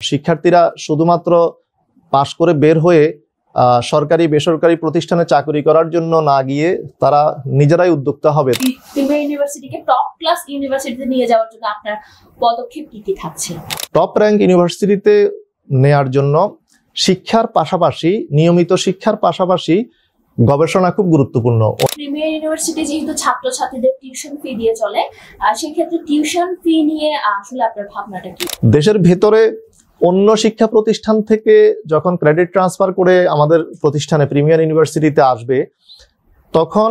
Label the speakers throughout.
Speaker 1: শিক্ষার্থীরা শুধুমাত্র পাশ করে বের হয়ে সরকারি বেসরকারি প্রতিষ্ঠানে চাকরি করার জন্য না গিয়ে তারা নিজেরাই উদ্যোক্তা হবে।
Speaker 2: প্রিমিয়ার ইউনিভার্সিটিকে টপ ক্লাস ইউনিভার্সিটিতে নিয়ে যাওয়ার জন্য আপনার পদক্ষেপ কি থাকছে?
Speaker 1: টপ র্যাঙ্ক ইউনিভার্সিটিতে নেয়ার জন্য শিক্ষার পাশাপাশি, নিয়মিত শিক্ষার পাশাপাশি গবেষণা খুব গুরুত্বপূর্ণ।
Speaker 2: প্রিমিয়ার ইউনিভার্সিটি যেহেতু ছাত্রছাত্রীদের টিউশন ফি দিয়ে চলে, সেই ক্ষেত্রে টিউশন ফি নিয়ে আসলে আপনার ভাবনাটা কি?
Speaker 1: দেশের ভেতরে অন্য শিক্ষা প্রতিষ্ঠান থেকে যখন ক্রেডিট ট্রান্সফার করে আমাদের প্রতিষ্ঠানে প্রিমিয়ার ইউনিভার্সিটিতে আসবে তখন।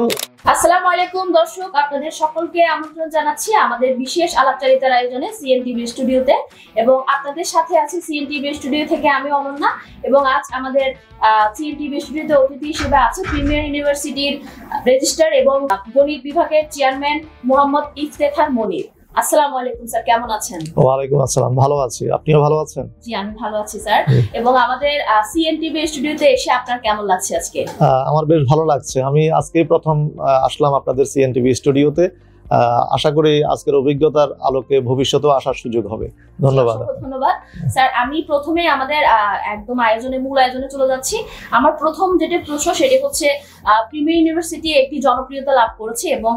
Speaker 2: আসসালামু আলাইকুম দর্শক, আপনাদের সকলকে আমন্ত্রণ জানাচ্ছি আমাদের বিশেষ আলাপচারিতার আয়োজনে সিএনটিভি স্টুডিওতে, এবং আপনাদের সাথে আছি সিএনটিভি স্টুডিও থেকে আমি অনন্যা। এবং আজ আমাদের সিএনটিভি স্টুডিওতে অতিথি হিসেবে আছে প্রিমিয়ার ইউনিভার্সিটির রেজিস্ট্রার এবং গণিত বিভাগের চেয়ারম্যান মোহাম্মদ ইফতেখার মনির। আসসালামু আলাইকুম স্যার, কেমন আছেন?
Speaker 1: ওয়ালাইকুম আসসালাম, ভালো আছি, আপনিও ভালো আছেন?
Speaker 2: জি, আমি ভালো আছি স্যার। এবং আমাদের সিএনটিভি স্টুডিওতে এসে আপনার কেমন লাগছে আজকে?
Speaker 1: আমার বেশ ভালো লাগছে। আমি আজকেই প্রথম আসলাম আপনাদের সিএনটিভি স্টুডিওতে। আশা করি আজকের অভিজ্ঞতার আলোকে ভবিষ্যতেও আসার সুযোগ হবে। ধন্যবাদ।
Speaker 2: ধন্যবাদ স্যার। আমি প্রথমে আমাদের একদম মূল আয়োজনে চলে যাচ্ছি। আমার প্রথম যেটা প্রশ্ন সেটি হচ্ছে, প্রিমিয়ার ইউনিভার্সিটি একটি জনপ্রিয়তা লাভ করেছে এবং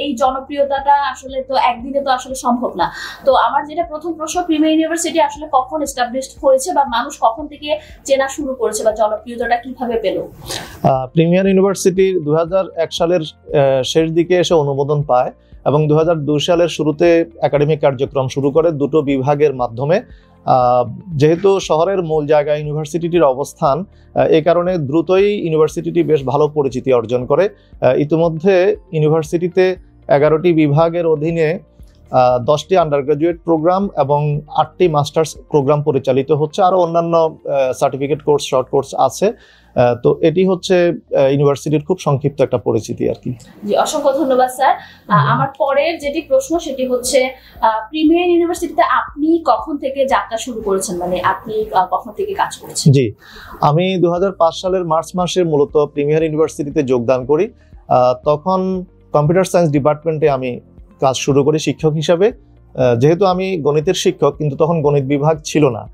Speaker 2: এই জনপ্রিয়তাটা আসলে তো একদিনে তো আসলে সম্ভব না। তো আমার যেটা প্রথম প্রশ্ন, প্রিমিয়ার ইউনিভার্সিটি আসলে কখন এস্টাবলিশড হয়েছে বা মানুষ কখন থেকে চেনা শুরু করেছে বা জনপ্রিয়তাটা কিভাবে পেল?
Speaker 1: প্রিমিয়ার ইউনিভার্সিটি 2001 সালের শেষ দিকে এসে অনুমোদন পায় এবং 2002 সালের শুরুতে একাডেমিক কার্যক্রম শুরু করে দুটো বিভাগের মাধ্যমে। যেহেতু শহরের মূল জায়গায় ইউনিভার্সিটিটির অবস্থান, এই কারণে দ্রুতই ইউনিভার্সিটিটি বেশ ভালো পরিচিতি অর্জন করে। ইতিমধ্যে ইউনিভার্সিটিতে 11টি বিভাগের অধীনে 10টি আন্ডার গ্রাজুয়েট প্রোগ্রাম এবং 8টি মাস্টার্স প্রোগ্রাম পরিচালিত হচ্ছে। আরও অন্যান্য সার্টিফিকেট কোর্স, শর্ট কোর্স আছে। তো এটি হচ্ছে ইউনিভার্সিটির খুব সংক্ষিপ্ত একটা পরিচিতি আর কি।
Speaker 2: জি, অসংখ্য ধন্যবাদ স্যার। আমার পরের যেটি প্রশ্ন সেটি হচ্ছে, প্রিমিয়ার ইউনিভার্সিটিতে আপনি কখন থেকে যাত্রা শুরু করেছেন, মানে আপনি কখন থেকে কাজ করেছেন?
Speaker 1: জি, আমি 2005 সালের মার্চ মাসে মূলত প্রিমিয়ার ইউনিভার্সিটিতে যোগদান করি। তখন কম্পিউটার সায়েন্স ডিপার্টমেন্টে আমি কাজ শুরু করি শিক্ষক হিসাবে। যেহেতু আমি গণিতের শিক্ষক, কিন্তু তখন গণিত বিভাগ ছিল না।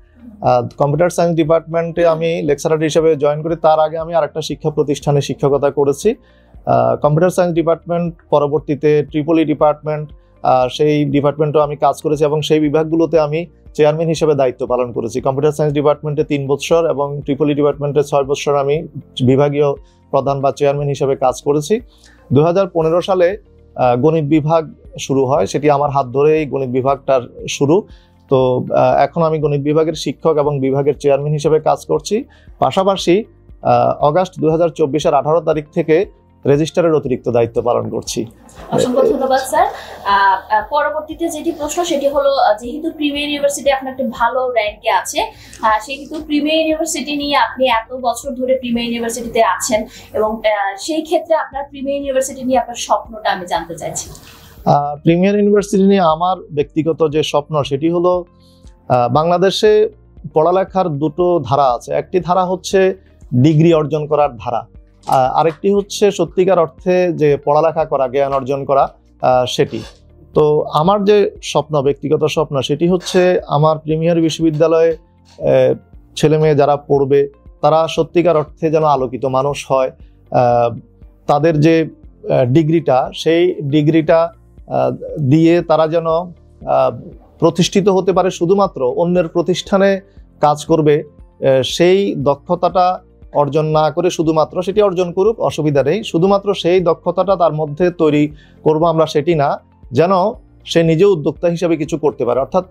Speaker 1: কম্পিউটার সায়েন্স ডিপার্টমেন্টে আমি লেকচারার হিসেবে জয়েন করি। তার আগে আমি আরেকটা শিক্ষা প্রতিষ্ঠানে শিক্ষকতা করেছি। কম্পিউটার সায়েন্স ডিপার্টমেন্ট, পরবর্তীতে ট্রিপলি ডিপার্টমেন্ট, সেই ডিপার্টমেন্টেও আমি কাজ করেছি এবং সেই বিভাগগুলোতে আমি চেয়ারম্যান হিসেবে দায়িত্ব পালন করেছি। কম্পিউটার সায়েন্স ডিপার্টমেন্টে 3 বছর এবং ট্রিপলি ডিপার্টমেন্টে 6 বছর আমি বিভাগীয় প্রধান বা চেয়ারম্যান হিসেবে কাজ করেছি। 2015 সালে গণিত বিভাগ শুরু হয়, সেটি আমার হাত ধরেই গণিত বিভাগটার শুরু। তো এখন আমি গণিত বিভাগের শিক্ষক এবং বিভাগের চেয়ারম্যান হিসেবে কাজ করছি। পাশাপাশি অগাস্ট 2024-এর 18 তারিখ থেকে রেজিস্ট্রারের অতিরিক্ত দায়িত্ব পালন করছি।
Speaker 2: অসংখ্য ধন্যবাদ স্যার। পরবর্তীতে যেটি প্রশ্ন সেটি হলো, যেহেতু প্রিমিয়ার ইউনিভার্সিটি আপনার একটা ভালো র্যাঙ্কে আছে, সেহেতু প্রিমিয়ার ইউনিভার্সিটি নিয়ে আপনি এত বছর ধরে প্রিমিয়ার ইউনিভার্সিটিতে আছেন, এবং সেই ক্ষেত্রে আপনার প্রিমিয়ার ইউনিভার্সিটি নিয়ে আপনার স্বপ্নটা আমি জানতে চাইছি।
Speaker 1: প্রিমিয়ার ইউনিভার্সিটি নিয়ে আমার ব্যক্তিগত যে স্বপ্ন সেটি হলো, বাংলাদেশে পড়ালেখার দুটো ধারা আছে। একটি ধারা হচ্ছে ডিগ্রি অর্জন করার ধারা, আরেকটি হচ্ছে সত্যিকার অর্থে যে পড়ালেখা করা, জ্ঞান অর্জন করা, সেটি। তো আমার যে স্বপ্ন, ব্যক্তিগত স্বপ্ন, সেটি হচ্ছে আমার প্রিমিয়ার বিশ্ববিদ্যালয়ে ছেলে মেয়ে যারা পড়বে তারা সত্যিকার অর্থে যেন আলোকিত মানুষ হয়। তাদের যে ডিগ্রিটা, সেই ডিগ্রিটা দিয়ে তারা যেন প্রতিষ্ঠিত হতে পারে, শুধুমাত্র অন্যের প্রতিষ্ঠানে কাজ করবে সেই দক্ষতাটা অর্জন না করে, শুধুমাত্র সেটি অর্জন করুক, অসুবিধা নেই, শুধুমাত্র সেই দক্ষতাটা তার মধ্যে তৈরি করব আমরা, সেটি না, যেন সে নিজে উদ্যোক্তা হিসেবে কিছু করতে পারে। অর্থাৎ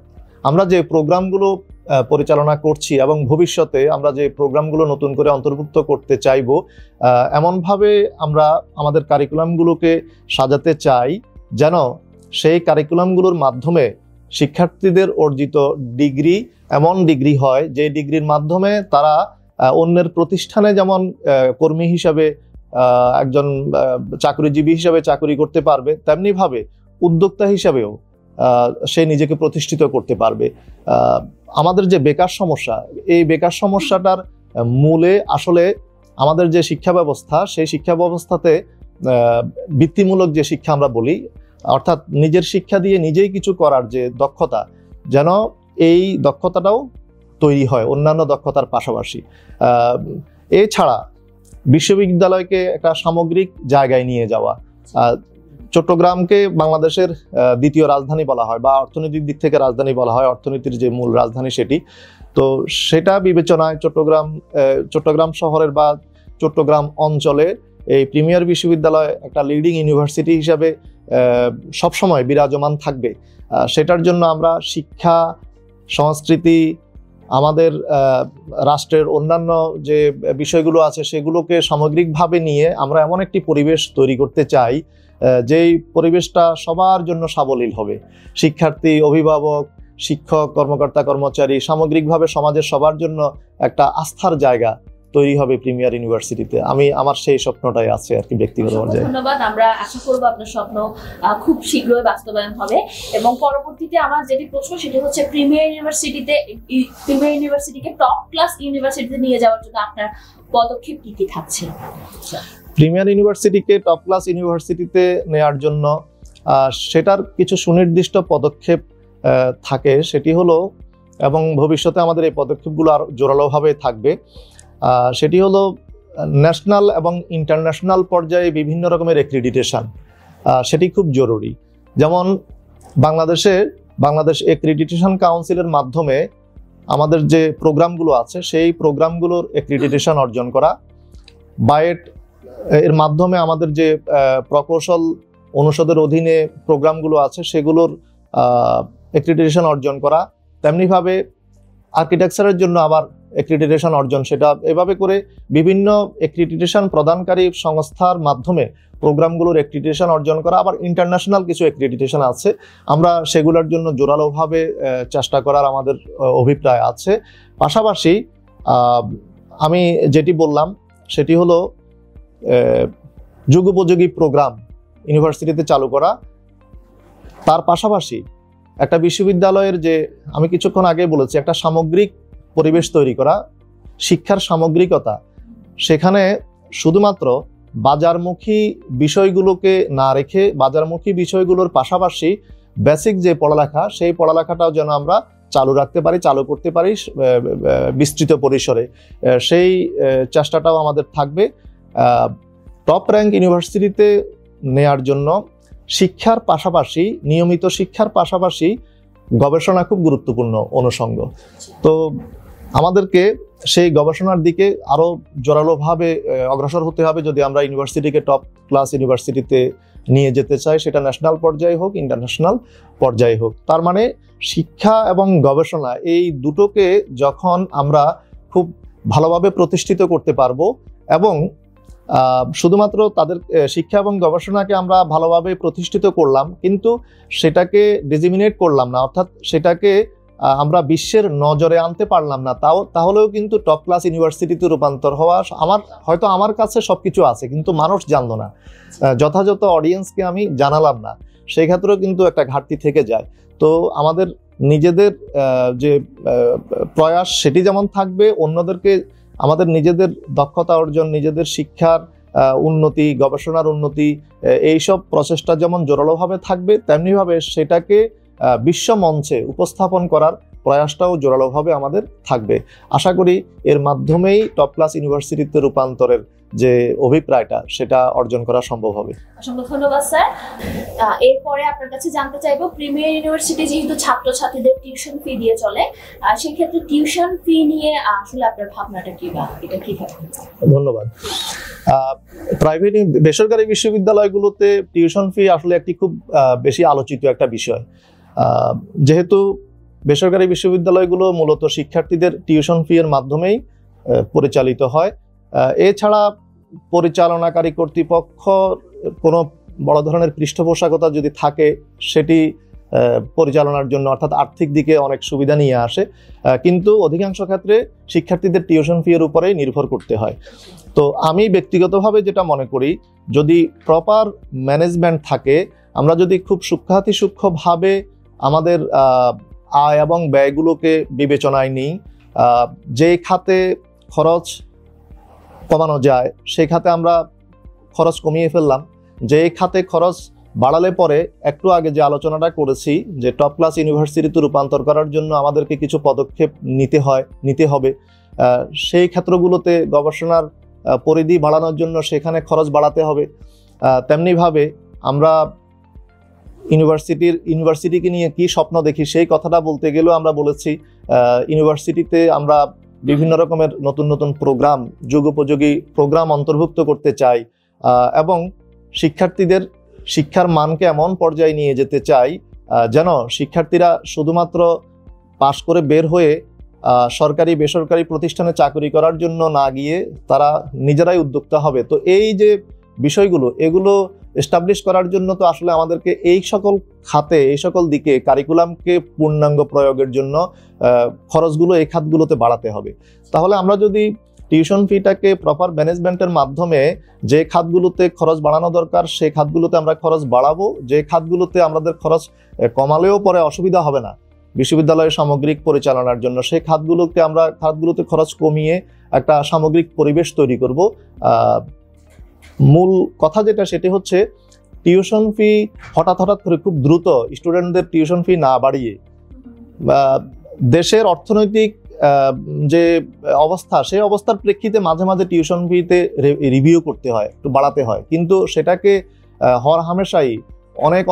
Speaker 1: আমরা যে প্রোগ্রামগুলো পরিচালনা করছি এবং ভবিষ্যতে আমরা যে প্রোগ্রামগুলো নতুন করে অন্তর্ভুক্ত করতে চাইব, এমনভাবে আমরা আমাদের কারিকুলামগুলোকে সাজাতে চাই যেন সেই কারিকুলামগুলোর মাধ্যমে শিক্ষার্থীদের অর্জিত ডিগ্রি এমন ডিগ্রি হয় যে ডিগ্রির মাধ্যমে তারা অন্যের প্রতিষ্ঠানে যেমন কর্মী হিসাবে, একজন চাকরিজীবী হিসাবে চাকরি করতে পারবে, তেমনিভাবে উদ্যোক্তা হিসাবেও সে নিজেকে প্রতিষ্ঠিত করতে পারবে। আমাদের যে বেকার সমস্যা, এই বেকার সমস্যাটার মূলে আসলে আমাদের যে শিক্ষা ব্যবস্থা, সেই শিক্ষা ব্যবস্থাতে বৃত্তিমূলক যে শিক্ষা আমরা বলি, অর্থাৎ নিজের শিক্ষা দিয়ে নিজেই কিছু করার যে দক্ষতা, যেন এই দক্ষতাটাও তৈরি হয় অন্যান্য দক্ষতার পাশাপাশি। এছাড়া বিশ্ববিদ্যালয়কে একটা সামগ্রিক জায়গায় নিয়ে যাওয়া, চট্টগ্রামকে বাংলাদেশের দ্বিতীয় রাজধানী বলা হয় বা অর্থনৈতিক দিক থেকে রাজধানী বলা হয়, অর্থনীতির যে মূল রাজধানী সেটি। তো সেটা বিবেচনায় চট্টগ্রাম শহরের বা চট্টগ্রাম অঞ্চলে এই প্রিমিয়ার বিশ্ববিদ্যালয় একটা লিডিং ইউনিভার্সিটি হিসাবে সবসময় বিরাজমান থাকবে। সেটার জন্য আমরা শিক্ষা, সংস্কৃতি, আমাদের রাষ্ট্রের অন্যান্য যে বিষয়গুলো আছে সেগুলোকে সামগ্রিকভাবে নিয়ে আমরা এমন একটি পরিবেশ তৈরি করতে চাই যেই পরিবেশটা সবার জন্য সাবলীল হবে। শিক্ষার্থী, অভিভাবক, শিক্ষক, কর্মকর্তা, কর্মচারী, সামগ্রিকভাবে সমাজের সবার জন্য একটা আস্থার জায়গা তৈরি হবে প্রিমিয়ার ইউনিভার্সিটিতে। আমার সেই স্বপ্নটাই আছে আর কি, ব্যক্তিগত পর্যায়ে।
Speaker 2: ধন্যবাদ। আমরা আশা করব আপনার স্বপ্ন খুব শীঘ্রই বাস্তবায়ন হবে। এবং পরবর্তীতে আমার যেটি প্রশ্ন সেটি হচ্ছে প্রিমিয়ার ইউনিভার্সিটিকে টপ ক্লাস ইউনিভার্সিটিতে নিয়ে যাওয়ার জন্য আপনার পদক্ষেপ কি কি থাকছে?
Speaker 1: প্রিমিয়ার ইউনিভার্সিটিকে টপ ক্লাস ইউনিভার্সিটিতে নেয়ার জন্য সেটার কিছু সুনির্দিষ্ট পদক্ষেপ থাকে, সেটি হলো, এবং ভবিষ্যতে আমাদের এই পদক্ষেপগুলো আরো জোরালোভাবে থাকবে, সেটি হলো ন্যাশনাল এবং ইন্টারন্যাশনাল পর্যায়ে বিভিন্ন রকমের অ্যাক্রিডিটেশন। সেটি খুব জরুরি। যেমন বাংলাদেশ অ্যাক্রিডিটেশন কাউন্সিলের মাধ্যমে আমাদের যে প্রোগ্রামগুলো আছে সেই প্রোগ্রামগুলোর অ্যাক্রিডিটেশন অর্জন করা, বায়েট এর মাধ্যমে আমাদের যে প্রকৌশল অনুষদের অধীনে প্রোগ্রামগুলো আছে সেগুলোর অ্যাক্রিডিটেশন অর্জন করা, তেমনিভাবে আর্কিটেকচারের জন্য আবার অ্যাক্রিডিটেশন অর্জন, সেটা এভাবে করে বিভিন্ন অ্যাক্রিডিটেশন প্রদানকারী সংস্থার মাধ্যমে প্রোগ্রামগুলোর অ্যাক্রিডিটেশন অর্জন করা। আবার ইন্টারন্যাশনাল কিছু অ্যাক্রিডিটেশন আছে, আমরা সেগুলোর জন্য জোরালোভাবে চেষ্টা করার আমাদের অভিপ্রায় আছে। পাশাপাশি আমি যেটি বললাম সেটি হলো যুগোপযোগী প্রোগ্রাম ইউনিভার্সিটিতে চালু করা। তার পাশাপাশি একটা বিশ্ববিদ্যালয়ের যে আমি কিছুক্ষণ আগে বলেছি একটা সামগ্রিক পরিবেশ তৈরি করা, শিক্ষার সামগ্রিকতা, সেখানে শুধুমাত্র বাজারমুখী বিষয়গুলোকে না রেখে বাজারমুখী বিষয়গুলোর পাশাপাশি বেসিক যে পড়ালেখা সেই পড়ালেখাটাও যেন আমরা চালু রাখতে পারি, চালু করতে পারি বিস্তৃত পরিসরে, সেই চেষ্টাটাও আমাদের থাকবে। টপ র্যাঙ্ক ইউনিভার্সিটিতে নেয়ার জন্য শিক্ষার পাশাপাশি, নিয়মিত শিক্ষার পাশাপাশি গবেষণা খুব গুরুত্বপূর্ণ অনুষঙ্গ। তো আমাদেরকে সেই গবেষণার দিকে আরো জোরালোভাবে অগ্রসর হতে হবে যদি আমরা ইউনিভার্সিটিকে টপ ক্লাস ইউনিভার্সিটিতে নিয়ে যেতে চাই, সেটা ন্যাশনাল পর্যায়ে হোক, ইন্টারন্যাশনাল পর্যায়ে হোক। তার মানে শিক্ষা এবং গবেষণা এই দুটোকে যখন আমরা খুব ভালোভাবে প্রতিষ্ঠিত করতে পারবো এবং শুধুমাত্র তাদের শিক্ষা এবং গবেষণাকে আমরা ভালোভাবে প্রতিষ্ঠিত করলাম কিন্তু সেটাকে ডিজিমিনেট করলাম না, অর্থাৎ সেটাকে আমরা বিশ্বের নজরে আনতে পারলাম না, তাহলেও কিন্তু টপ ক্লাস ইউনিভার্সিটিতে রূপান্তর হওয়া, আমার কাছে সবকিছু আছে কিন্তু মানুষ জানলো না, যথাযথ অডিয়েন্সকে আমি জানালাম না, সেই ক্ষেত্রেও কিন্তু একটা ঘাটতি থেকে যায়। তো আমাদের নিজেদের যে প্রয়াস সেটি যেমন থাকবে, অন্যদেরকে আমাদের নিজেদের দক্ষতা অর্জন, নিজেদের শিক্ষার উন্নতি, গবেষণার উন্নতি, এইসব প্রচেষ্টা যেমন জোরালোভাবে থাকবে, তেমনিভাবে সেটাকে বিশ্ব মঞ্চে উপস্থাপন করার প্রয়াসটাও জোরালোভাবে আমাদের থাকবে। আশা করি এর মাধ্যমেই টপ ক্লাস ইউনিভার্সিটিতে রূপান্তরের যে অভিপ্রায়টা সেটা অর্জন করা সম্ভব হবে।
Speaker 2: অসংখ্য ধন্যবাদ স্যার। এরপরে আপনার কাছে জানতে চাইবো, প্রিমিয়ার ইউনিভার্সিটি যেহেতু ছাত্রছাত্রীদের টিউশন ফি দিয়ে চলে, সেই ক্ষেত্রে টিউশন ফি নিয়ে আসলে আপনার ভাবনাটা কি বা এটা কি থাকবে?
Speaker 1: ধন্যবাদ। প্রাইভেট বেসরকারি বিশ্ববিদ্যালয়গুলোতে টিউশন ফি আসলে একটি খুব বেশি আলোচিত একটা বিষয়। যেহেতু বেসরকারি বিশ্ববিদ্যালয়গুলো মূলত শিক্ষার্থীদের টিউশন ফি এর মাধ্যমেই পরিচালিত হয়, এছাড়া পরিচালনাকারী কর্তৃপক্ষ কোনো বড় ধরনের পৃষ্ঠপোষকতা যদি থাকে সেটি পরিচালনার জন্য, অর্থাৎ আর্থিক দিকে অনেক সুবিধা নিয়ে আসে, কিন্তু অধিকাংশ ক্ষেত্রে শিক্ষার্থীদের টিউশন ফি এর উপরেই নির্ভর করতে হয়। তো আমি ব্যক্তিগতভাবে যেটা মনে করি, যদি প্রপার ম্যানেজমেন্ট থাকে, আমরা যদি খুব সূক্ষ্মভাবে আমাদের আয় এবং ব্যয়গুলোকে বিবেচনায় নিই, যে খাতে খরচ কমানো যায় সেই খাতে আমরা খরচ কমিয়ে ফেললাম, যে খাতে খরচ বাড়ালে পরে একটু আগে যে আলোচনাটা করেছি যে টপ ক্লাস ইউনিভার্সিটিতে রূপান্তর করার জন্য আমাদেরকে কিছু পদক্ষেপ নিতে হবে। সেই ক্ষেত্রগুলোতে গবেষণার পরিধি বাড়ানোর জন্য সেখানে খরচ বাড়াতে হবে। তেমনিভাবে আমরা ইউনিভার্সিটিকে নিয়ে কি স্বপ্ন দেখি সেই কথাটা বলতে গেলেও আমরা বলেছি ইউনিভার্সিটিতে আমরা বিভিন্ন রকমের নতুন নতুন প্রোগ্রাম, যুগোপযোগী প্রোগ্রাম অন্তর্ভুক্ত করতে চাই এবং শিক্ষার্থীদের শিক্ষার মানকে এমন পর্যায়ে নিয়ে যেতে চাই যেন শিক্ষার্থীরা শুধুমাত্র পাশ করে বের হয়ে সরকারি বেসরকারি প্রতিষ্ঠানে চাকরি করার জন্য না গিয়ে তারা নিজেরাই উদ্যোক্তা হবে। তো এই যে বিষয়গুলো, এগুলো এস্টাবলিশ করার জন্য তো আসলে আমাদেরকে এই সকল খাতে, এই সকল দিকে কারিকুলামকে পূর্ণাঙ্গ প্রয়োগের জন্য খরচগুলো এই খাতগুলোতে বাড়াতে হবে। তাহলে আমরা যদি টিউশন ফিটাকে প্রপার ম্যানেজমেন্টের মাধ্যমে যে খাতগুলোতে খরচ বাড়ানো দরকার সেই খাতগুলোতে আমরা খরচ বাড়াবো, যে খাতগুলোতে আমাদের খরচ কমালেও পরে অসুবিধা হবে না বিশ্ববিদ্যালয়ের সামগ্রিক পরিচালনার জন্য, সেই খাতগুলোতে খরচ কমিয়ে একটা সামগ্রিক পরিবেশ তৈরি করব। মূল কথা যেটা সেটি হচ্ছে টিউশন ফি হঠাৎ করে খুব দ্রুত স্টুডেন্টদের টিউশন ফি না বাড়িয়ে দেশের অর্থনৈতিক যে অবস্থা সেই অবস্থার প্রেক্ষিতে মাঝে মাঝে টিউশন ফিতে রিভিউ করতে হয়, একটু বাড়াতে হয়, কিন্তু সেটাকে হর হামেশাই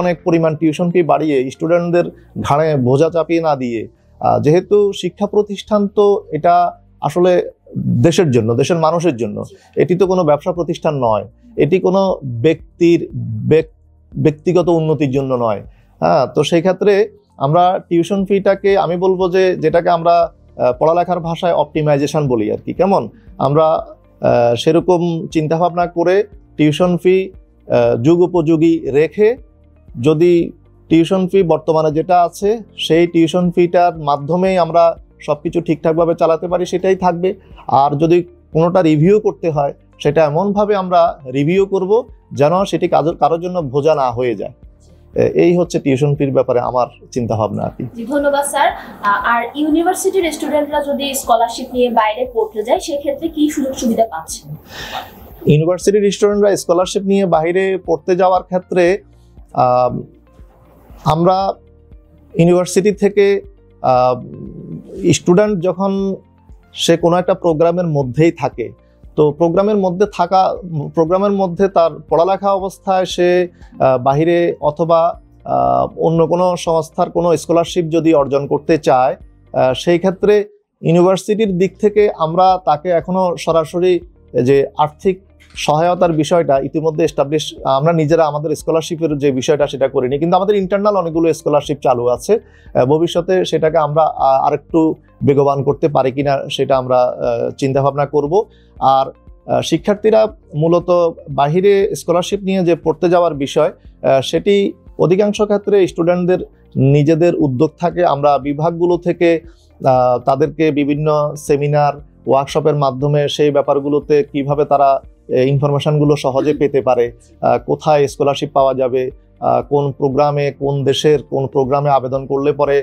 Speaker 1: অনেক পরিমাণ টিউশন ফি বাড়িয়ে স্টুডেন্টদের ঘাড়ে বোঝা চাপিয়ে না দিয়ে, যেহেতু শিক্ষা প্রতিষ্ঠান তো এটা আসলে দেশের জন্য, দেশের মানুষের জন্য, এটি তো কোনো ব্যবসা প্রতিষ্ঠান নয়, এটি কোনো ব্যক্তিগত উন্নতির জন্য নয়। তো সেই ক্ষেত্রে আমরা টিউশন ফিটাকে আমি বলবো যে যেটাকে আমরা পড়ালেখার ভাষায় অপটিমাইজেশন বলি আর কি, কেমন আমরা সেরকম চিন্তাভাবনা করে টিউশন ফি যুগ উপযোগী রেখে যদি টিউশন ফি বর্তমানে যেটা আছে সেই টিউশন ফিটার মাধ্যমেই আমরা সবকিছু ঠিকঠাকভাবে চালাতে পারি সেটাই থাকবে। আর যদি কোনোটা রিভিউ করতে হয় সেটা এমনভাবে আমরা রিভিউ করব যেন সেটি কারোর জন্য বোঝা না হয়ে যায়। এই হচ্ছে টিউশন ফির ব্যাপারে আমার চিন্তা ভাবনা আর কি।
Speaker 2: ধন্যবাদ স্যার। আর ইউনিভার্সিটির স্টুডেন্টরা যদি স্কলারশিপ নিয়ে বাইরে পড়তে যায় সেক্ষেত্রে কি সুযোগ সুবিধা পাচ্ছেন?
Speaker 1: ইউনিভার্সিটির স্টুডেন্টরা স্কলারশিপ নিয়ে বাইরে পড়তে যাওয়ার ক্ষেত্রে আমরা ইউনিভার্সিটি থেকে স্টুডেন্ট যখন সে কোনো একটা প্রোগ্রামের মধ্যেই থাকে, তো প্রোগ্রামের মধ্যে তার পড়ালেখা অবস্থায় সে বাহিরে অথবা অন্য কোনো সংস্থার কোনো স্কলারশিপ যদি অর্জন করতে চায়, সেই ক্ষেত্রে ইউনিভার্সিটির দিক থেকে আমরা তাকে এখনো সরাসরি যে আর্থিক সহায়তার বিষয়টা ইতিমধ্যে এস্টাবলিশ, আমরা নিজেরা আমাদের স্কলারশিপের যে বিষয়টা সেটা করিনি, কিন্তু আমাদের ইন্টারনাল অনেকগুলো স্কলারশিপ চালু আছে। ভবিষ্যতে সেটাকে আমরা আরেকটু বেগবান করতে পারি কিনা সেটা আমরা চিন্তা ভাবনা করব। আর শিক্ষার্থীরা মূলত বাহিরে স্কলারশিপ নিয়ে যে পড়তে যাওয়ার বিষয়, সেটি অধিকাংশ ক্ষেত্রে স্টুডেন্টদের নিজেদের উদ্যোগ থাকে। আমরা বিভাগগুলো থেকে তাদেরকে বিভিন্ন সেমিনার, ওয়ার্কশপের মাধ্যমে সেই ব্যাপারগুলোতে কিভাবে তারা ইনফরমেশনগুলো সহজে পেতে পারে, কোথায় স্কলারশিপ পাওয়া যাবে, কোন প্রোগ্রামে, কোন দেশের কোন প্রোগ্রামে আবেদন করলে পরে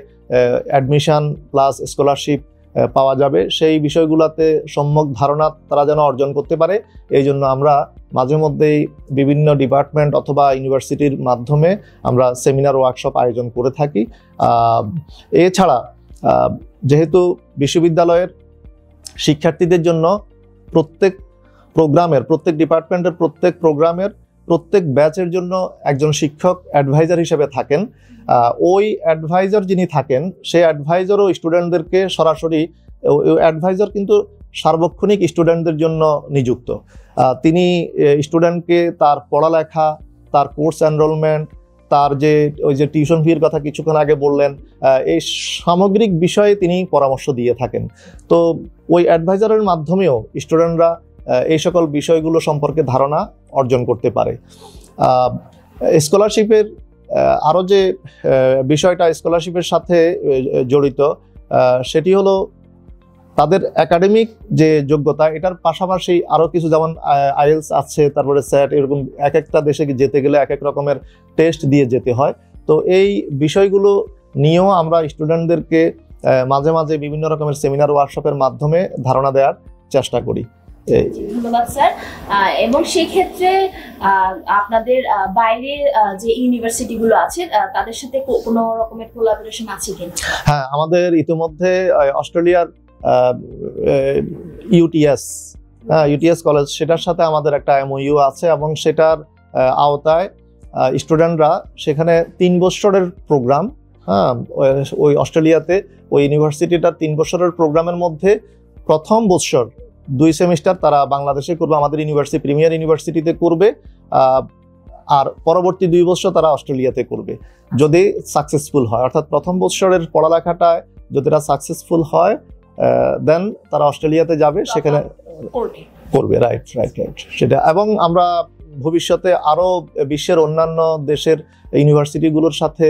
Speaker 1: অ্যাডমিশন প্লাস স্কলারশিপ পাওয়া যাবে, সেই বিষয়গুলোতে সম্যক ধারণা তারা যেন অর্জন করতে পারে। এই জন্য আমরা মাঝে মধ্যেই বিভিন্ন ডিপার্টমেন্ট অথবা ইউনিভার্সিটির মাধ্যমে আমরা সেমিনার, ওয়ার্কশপ আয়োজন করে থাকি। এছাড়া যেহেতু বিশ্ববিদ্যালয়ের শিক্ষার্থীদের জন্য প্রত্যেক ডিপার্টমেন্টের প্রত্যেক প্রোগ্রামের প্রত্যেক ব্যাচের জন্য একজন শিক্ষক অ্যাডভাইজার হিসেবে থাকেন। ওই অ্যাডভাইজার যিনি থাকেন সেই অ্যাডভাইজারও স্টুডেন্টদেরকে সরাসরি, অ্যাডভাইজার কিন্তু সার্বক্ষণিক স্টুডেন্টদের জন্য নিযুক্ত। তিনি স্টুডেন্টকে তার পড়ালেখা, তার কোর্স এনরোলমেন্ট, তার ওই যে টিউশন ফির কথা কিছুক্ষণ আগে বললেন, এই সামগ্রিক বিষয়ে তিনি পরামর্শ দিয়ে থাকেন। তো ওই অ্যাডভাইজারের মাধ্যমেও স্টুডেন্টরা এই সকল বিষয়গুলো সম্পর্কে ধারণা অর্জন করতে পারে। স্কলারশিপের আরও যে বিষয়টা স্কলারশিপের সাথে জড়িত, সেটি হলো তাদের একাডেমিক যে যোগ্যতা, এটার পাশাপাশি আরও কিছু, যেমন আইএলস আছে, তারপরে স্যাট, এরকম এক একটা দেশে যেতে গেলে এক এক রকমের টেস্ট দিয়ে যেতে হয়। তো এই বিষয়গুলো নিয়েও আমরা স্টুডেন্টদেরকে মাঝে মাঝে বিভিন্ন রকমের সেমিনার, ওয়ার্কশপের মাধ্যমে ধারণা দেওয়ার চেষ্টা করি।
Speaker 2: ধন্যবাদ স্যার। এবং সেই ক্ষেত্রে আপনাদের বাইরে যে ইউনিভার্সিটিগুলো আছে তাদের সাথে কোনো রকমের কোলাবোরেশন আছে কিনা?
Speaker 1: হ্যাঁ, আমাদের ইতিমধ্যে অস্ট্রেলিয়ার ইউটিএস কলেজ, সেটার সাথে আমাদের একটা এমওইউ আছে এবং সেটার আওতায় স্টুডেন্টরা সেখানে 3 বছরের প্রোগ্রাম, হ্যাঁ, ওই অস্ট্রেলিয়াতে ওই ইউনিভার্সিটিটার 3 বছরের প্রোগ্রামের মধ্যে প্রথম বছর 2 সেমিস্টার তারা বাংলাদেশে করবে, আমাদের প্রিমিয়ার ইউনিভার্সিটিতে করবে, আর পরবর্তী 2 বছর তারা অস্ট্রেলিয়াতে করবে যদি সাকসেসফুল হয়। অর্থাৎ প্রথম বছরের পড়ালেখাটায় যদি তারা সাকসেসফুল হয় দেন তারা অস্ট্রেলিয়াতে যাবে, সেখানে করবে। রাইট। সেটা, এবং আমরা ভবিষ্যতে আরো বিশ্বের অন্যান্য দেশের ইউনিভার্সিটিগুলোর সাথে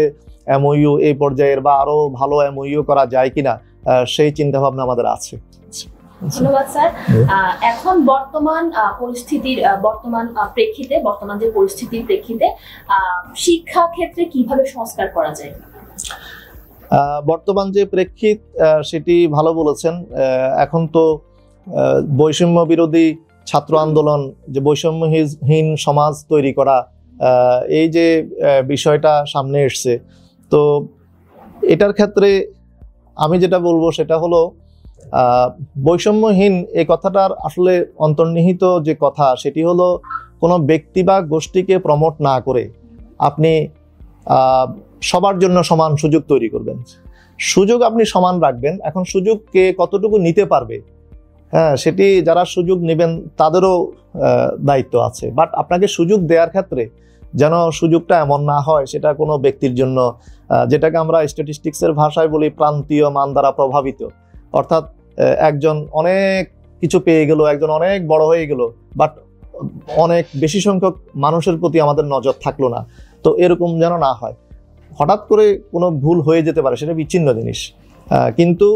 Speaker 1: এমওইউ এই পর্যায়ের বা আরো ভালো এমওইউ করা যায় কিনা সেই চিন্তা ভাবনা আমাদের আছে।
Speaker 2: ধন্যবাদ স্যার। এখন বর্তমান যে পরিস্থিতির প্রেক্ষিতে শিক্ষা ক্ষেত্রে কিভাবে সংস্কার করা যায়?
Speaker 1: বর্তমান যে প্রেক্ষিত সেটি ভালো বলেছেন। এখন তো বৈষম্য বিরোধী ছাত্র আন্দোলন, যে বৈষম্যহীন সমাজ তৈরি করা, এই যে বিষয়টা সামনে এসছে, তো এটার ক্ষেত্রে আমি যেটা বলবো সেটা হলো বৈষম্যহীন এই কথাটার আসলে অন্তর্নিহিত যে কথা সেটি হলো কোনো ব্যক্তি বা গোষ্ঠীকে প্রমোট না করে আপনি সবার জন্য সমান সুযোগ তৈরি করবেন। সুযোগ আপনি সমান রাখবেন, এখন সুযোগ কে কতটুকু নিতে পারবে, হ্যাঁ, সেটি যারা সুযোগ নেবেন তাদেরও দায়িত্ব আছে। বাট আপনাকে সুযোগ দেওয়ার ক্ষেত্রে যেন সুযোগটা এমন না হয় সেটা কোনো ব্যক্তির জন্য, যেটাকে আমরা স্ট্যাটিস্টিক্সের ভাষায় বলি প্রান্তীয় মান দ্বারা প্রভাবিত। অর্থাৎ একজন অনেক কিছু পেয়ে গেল, একজন অনেক বড় হয়ে গেল, বাট অনেক বেশি সংখ্যক মানুষের প্রতি আমাদের নজর থাকলো না। তো এরকম যেন না হয়। হঠাৎ করে কোনো ভুল হয়ে যেতে পারে, সেটা বিচ্ছিন্ন জিনিস, কিন্তু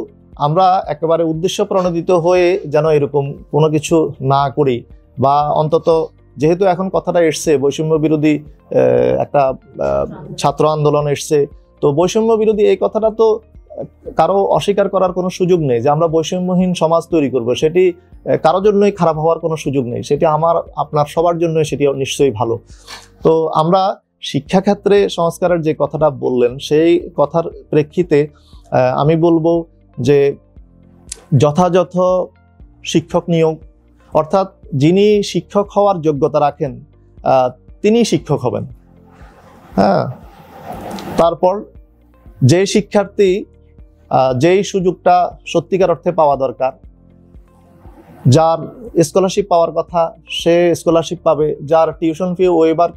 Speaker 1: আমরা একেবারে উদ্দেশ্য প্রণোদিত হয়ে যেন এরকম কোনো কিছু না করি, বা অন্তত যেহেতু এখন কথাটা এসছে বৈষম্য বিরোধী একটা ছাত্র আন্দোলন এসছে, তো বৈষম্য বিরোধী এই কথাটা তো কারো অস্বীকার করার কোনো সুযোগ নেই যে আমরা বৈষম্যহীন সমাজ তৈরি করব, সেটি কারোর জন্যই খারাপ হওয়ার কোনো সুযোগ নেই, সেটি আমার আপনার সবার জন্য সেটি নিশ্চয়ই ভালো। তো আমরা শিক্ষাক্ষেত্রে সংস্কারের যে কথাটা বললেন সেই কথার প্রেক্ষিতে আমি বলবো যে যথাযথ শিক্ষক নিয়োগ, অর্থাৎ যিনি শিক্ষক হওয়ার যোগ্যতা রাখেন তিনি শিক্ষক হবেন। হ্যাঁ, তারপর যে শিক্ষার্থী যেই সুযোগটা সত্যিকার অর্থে পাওয়া দরকার, যার স্কলারশিপ পাওয়ার কথা সে স্কলারশিপ পাবে, যার টিউশন ফি ওয়েভার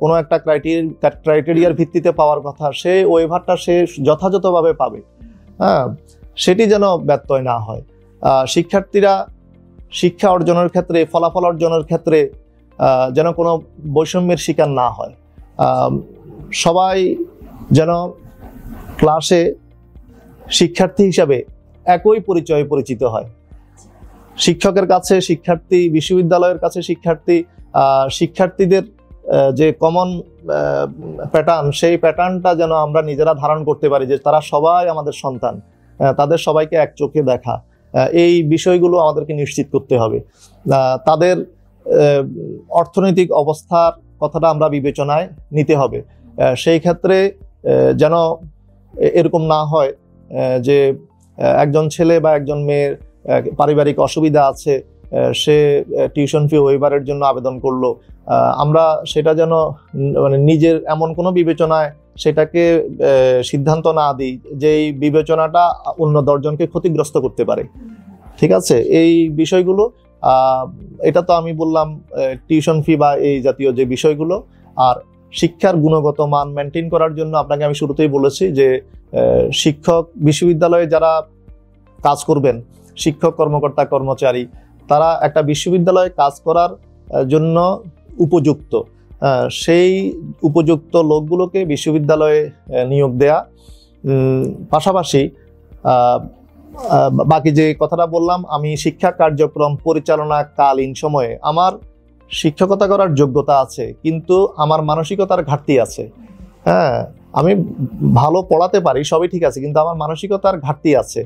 Speaker 1: কোনো একটা ক্রাইটেরিয়ার ভিত্তিতে পাওয়ার কথা সে ওয়েভারটা সে যথাযথভাবে পাবে। হ্যাঁ, সেটি যেন ব্যত্যয় না হয়। শিক্ষার্থীরা শিক্ষা অর্জনের ক্ষেত্রে, ফলাফল অর্জনের ক্ষেত্রে যেন কোনো বৈষম্যের শিকার না হয়। সবাই যেন ক্লাসে শিক্ষার্থী হিসাবে একই পরিচয়ে পরিচিত হয়। শিক্ষকের কাছে শিক্ষার্থী, বিশ্ববিদ্যালয়ের কাছে শিক্ষার্থী, শিক্ষার্থীদের যে কমন প্যাটার্ন, সেই প্যাটার্নটা যেন আমরা নিজেরা ধারণ করতে পারি, যে তারা সবাই আমাদের সন্তান, তাদের সবাইকে এক চোখে দেখা, এই বিষয়গুলো আমাদেরকে নিশ্চিত করতে হবে। তাদের অর্থনৈতিক অবস্থার কথাটা আমরা বিবেচনায় নিতে হবে। সেই ক্ষেত্রে যেন এরকম না হয় যে একজন ছেলে বা একজন মেয়ের পারিবারিক অসুবিধা আছে, সে টিউশন ফি ওয়েভারের জন্য আবেদন করলো, আমরা সেটা যেন মানে নিজের এমন কোনো বিবেচনায় সেটাকে সিদ্ধান্ত না দিই যে এই বিবেচনাটা অন্য 10 জনকে ক্ষতিগ্রস্ত করতে পারে। ঠিক আছে, এই বিষয়গুলো, এটা তো আমি বললাম টিউশন ফি বা এই জাতীয় যে বিষয়গুলো। আর শিক্ষার গুণগত মান মেনটেন করার জন্য আপনাকে আমি শুরুতেই বলেছি যে শিক্ষক, বিশ্ববিদ্যালয়ে যারা কাজ করবেন, শিক্ষক, কর্মকর্তা, কর্মচারী, তারা একটা বিশ্ববিদ্যালয়ে কাজ করার জন্য উপযুক্ত, সেই উপযুক্ত লোকগুলোকে বিশ্ববিদ্যালয়ে নিয়োগ দেয়া। পাশাপাশি বাকি যে কথাটা বললাম, আমি শিক্ষা কার্যক্রম পরিচালনাকালীন সময়ে আমার শিক্ষকতা করার যোগ্যতা আছে কিন্তু আমার মানসিকতার ঘাটতি আছে। হ্যাঁ, আমি ভালো পড়াতে পারি, সবই ঠিক আছে, কিন্তু আমার মানসিকতার ঘাটতি আছে।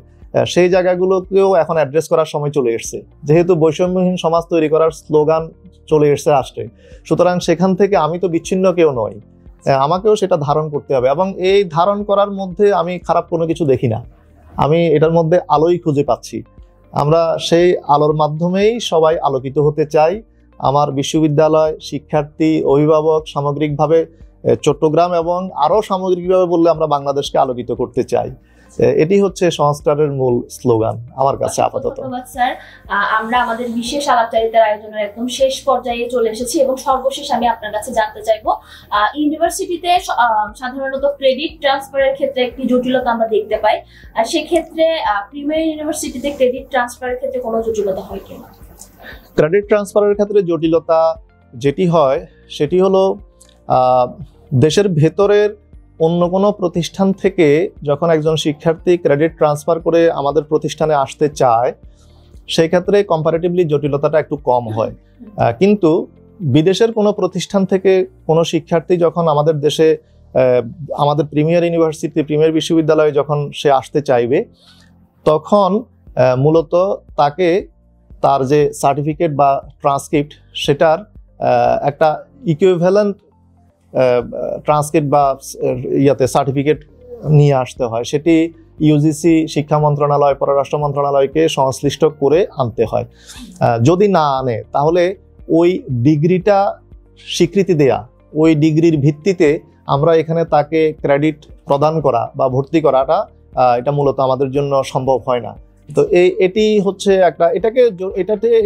Speaker 1: সেই জায়গাগুলোকেও এখন অ্যাড্রেস করার সময় চলে এসেছে, যেহেতু বৈষম্যহীন সমাজ তৈরি করার স্লোগান চলে এসেছে রাষ্ট্রে। সুতরাং সেখান থেকে আমি তো বিচ্ছিন্ন কেউ নই, আমাকেও সেটা ধারণ করতে হবে, এবং এই ধারণ করার মধ্যে আমি খারাপ কোনো কিছু দেখি না, আমি এটার মধ্যে আলোই খুঁজে পাচ্ছি। আমরা সেই আলোর মাধ্যমেই সবাই আলোকিত হতে চাই। আমার বিশ্ববিদ্যালয়, শিক্ষার্থী, অভিভাবক, সামগ্রিকভাবে চট্টগ্রাম এবং আরও সামগ্রিকভাবে বললে আমরা বাংলাদেশকে আলোকিত করতে চাই। এটি হচ্ছে সংস্কারের মূল স্লোগান আমার কাছে আপাতত।
Speaker 2: ধন্যবাদ স্যার। আমরা আমাদের বিশেষ আলাপচারিতার আয়োজনের একদম শেষ পর্যায়ে চলে এসেছি এবং সর্বশেষ আমি আপনার কাছে জানতে চাইবো, ইউনিভার্সিটিতে সাধারণত ক্রেডিট ট্রান্সফারের ক্ষেত্রে একটি জটিলতা আমরা দেখতে পাই, সেক্ষেত্রে প্রিমিয়ার ইউনিভার্সিটিতে ক্রেডিট ট্রান্সফারের ক্ষেত্রে কোনো জটিলতা হয় কিনা?
Speaker 1: ক্রেডিট ট্রান্সফারের ক্ষেত্রে জটিলতা যেটি হয় সেটি হলো দেশের ভেতরের অন্য কোনো প্রতিষ্ঠান থেকে যখন একজন শিক্ষার্থী ক্রেডিট ট্রান্সফার করে আমাদের প্রতিষ্ঠানে আসতে চায়, সেই ক্ষেত্রে কম্পারেটিভলি জটিলতাটা একটু কম হয়। কিন্তু বিদেশের কোনো প্রতিষ্ঠান থেকে কোনো শিক্ষার্থী যখন আমাদের দেশে আমাদের প্রিমিয়ার ইউনিভার্সিটি, প্রিমিয়ার বিশ্ববিদ্যালয়ে যখন সে আসতে চাইবে, তখন মূলত তাকে তার যে সার্টিফিকেট বা ট্রান্সক্রিপ্ট, সেটার একটা ইকুইভ্যালেন্ট ট্রান্সক্রিপ্ট বা সার্টিফিকেট নিয়ে আসতে হয়। সেটি ইউজিসি, শিক্ষা মন্ত্রণালয়, পররাষ্ট্র মন্ত্রণালয়কে সংশ্লিষ্ট করে আনতে হয়। যদি না আনে তাহলে ওই ডিগ্রিটা স্বীকৃতি দেয়া, ওই ডিগ্রির ভিত্তিতে আমরা এখানে তাকে ক্রেডিট প্রদান করা বা ভর্তি করাটা এটা মূলত আমাদের জন্য সম্ভব হয় না। তো এটি হচ্ছে একটা,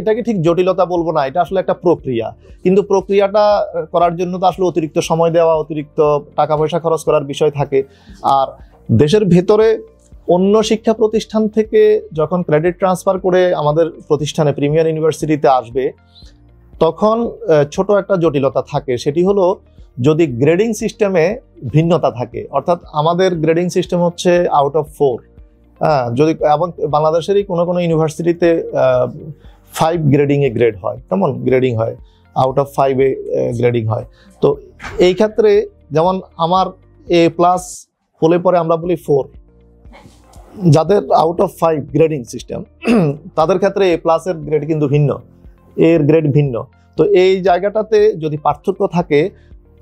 Speaker 1: এটাকে ঠিক জটিলতা বলবো না, এটা আসলে একটা প্রক্রিয়া। কিন্তু প্রক্রিয়াটা করার জন্য তো আসলে অতিরিক্ত সময় দেওয়া, অতিরিক্ত টাকা পয়সা খরচ করার বিষয় থাকে। আর দেশের ভেতরে অন্য শিক্ষা প্রতিষ্ঠান থেকে যখন ক্রেডিট ট্রান্সফার করে আমাদের প্রতিষ্ঠানে প্রিমিয়ার ইউনিভার্সিটিতে আসবে, তখন ছোট একটা জটিলতা থাকে। সেটি হলো যদি গ্রেডিং সিস্টেমে ভিন্নতা থাকে, অর্থাৎ আমাদের গ্রেডিং সিস্টেম হচ্ছে আউট অফ 4। যদি এবং বাংলাদেশেরই কোনো কোনো ইউনিভার্সিটিতে 5 গ্রেডিংয়ে গ্রেড হয়, কেমন গ্রেডিং হয়, আউট অফ 5-এ গ্রেডিং হয়। তো এই ক্ষেত্রে যেমন আমার A+ হলে পরে আমরা বলি 4, যাদের আউট অফ 5 গ্রেডিং সিস্টেম তাদের ক্ষেত্রে A+ এর গ্রেড কিন্তু ভিন্ন, এর গ্রেড ভিন্ন। তো এই জায়গাটাতে যদি পার্থক্য থাকে,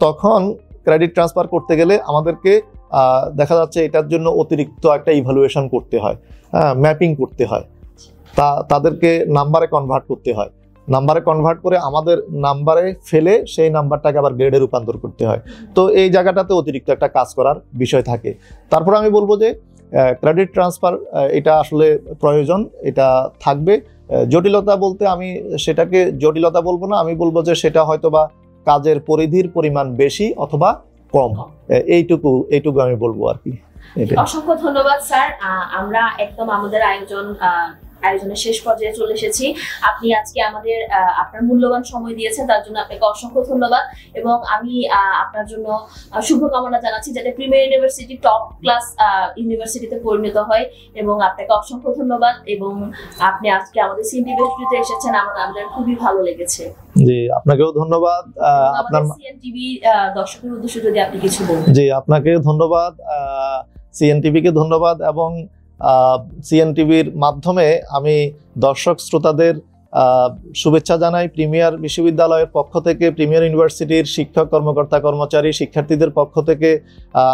Speaker 1: তখন ক্রেডিট ট্রান্সফার করতে গেলে আমাদেরকে দেখা যাচ্ছে এটার জন্য অতিরিক্ত একটা ইভ্যালুয়েশন করতে হয়, ম্যাপিং করতে হয়, তাদেরকে নাম্বারে কনভার্ট করতে হয়, নাম্বারে কনভার্ট করে আমাদের নাম্বারে ফেলে সেই নাম্বারটাকে আবার গ্রেডে রূপান্তর করতে হয়। তো এই জায়গাটাতে অতিরিক্ত একটা কাজ করার বিষয় থাকে। তারপর আমি বলবো যে ক্রেডিট ট্রান্সফার এটা আসলে প্রয়োজন, এটা থাকবে। জটিলতা বলতে আমি সেটাকে জটিলতা বলবো না, আমি বলবো যে সেটা হয়তোবা কাজের পরিধির পরিমাণ বেশি অথবা কম, এইটুকু আমি বলবো আর কি।
Speaker 2: অসংখ্য ধন্যবাদ স্যার। আমরা একদম আমাদের আয়োজনের শেষ পর্যায়ে চলে এসেছি। আপনি আজকে আমাদের আপনার মূল্যবান সময় দিয়েছেন, তার জন্য আপনাকে অসংখ্য ধন্যবাদ। এবং আমি আপনার জন্য শুভকামনা জানাচ্ছি যাতে প্রিমিয়ার ইউনিভার্সিটি টপ ক্লাস ইউনিভার্সিটিতে পরিণত হয়। এবং আপনাকে অসংখ্য ধন্যবাদ। এবং আপনি আজকে আমাদের সিএনটিভি স্টুডিওতে এসেছেন, আমাদের খুবই ভালো লেগেছে।
Speaker 1: জি, আপনাকেও ধন্যবাদ।
Speaker 2: আপনার সিএনটিভি দর্শকের উদ্দেশ্যে যদি আপনি কিছু বলেন।
Speaker 1: জি, আপনাকে ধন্যবাদ, সিএনটিভিকে ধন্যবাদ, এবং সিএনটিভির মাধ্যমে আমি দর্শক শ্রোতাদের শুভেচ্ছা জানাই। প্রিমিয়ার বিশ্ববিদ্যালয়ের পক্ষ থেকে, প্রিমিয়ার ইউনিভার্সিটির শিক্ষক, কর্মকর্তা, কর্মচারী, শিক্ষার্থীদের পক্ষ থেকে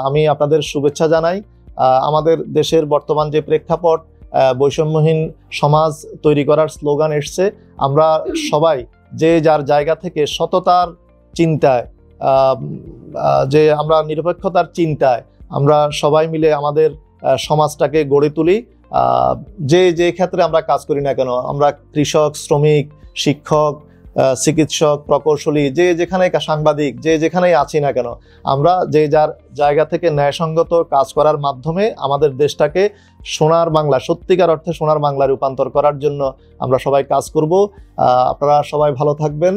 Speaker 1: আমি আপনাদের শুভেচ্ছা জানাই। আমাদের দেশের বর্তমান যে প্রেক্ষাপট, বৈষম্যহীন সমাজ তৈরি করার স্লোগান এসছে, আমরা সবাই যে যার জায়গা থেকে সততার চিন্তায়, যে আমরা নিরপেক্ষতার চিন্তায় আমরা সবাই মিলে আমাদের সমাজটাকে গড়ে তুলি। যে ক্ষেত্রে আমরা কাজ করি না কেন, আমরা কৃষক, শ্রমিক, শিক্ষক, চিকিৎসক, প্রকৌশলী, যেখানে সাংবাদিক, যেখানেই আছি না কেন, আমরা যে যার জায়গা থেকে ন্যায়সঙ্গত কাজ করার মাধ্যমে আমাদের দেশটাকে সোনার বাংলা, সত্যিকার অর্থে সোনার বাংলা রূপান্তর করার জন্য আমরা সবাই কাজ করব। আপনারা সবাই ভালো থাকবেন।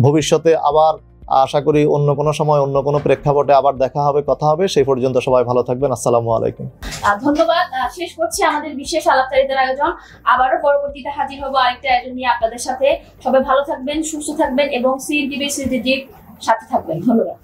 Speaker 1: ভবিষ্যতে আবার আশা করি অন্য কোনো সময় অন্য কোনো প্রেক্ষাপটে আবার দেখা হবে, কথা হবে। সেই পর্যন্ত সবাই ভালো থাকবেন। আসসালামু আলাইকুম।
Speaker 2: ধন্যবাদ। শেষ করছি আমাদের বিশেষ আলাপচারিতার আয়োজন। আবারও পরবর্তীতে হাজির হব আরেকটা আয়োজন নিয়ে আপনাদের সাথে। সবাই ভালো থাকবেন, সুস্থ থাকবেন এবং সিএনটিভি সাথে থাকবেন। ধন্যবাদ।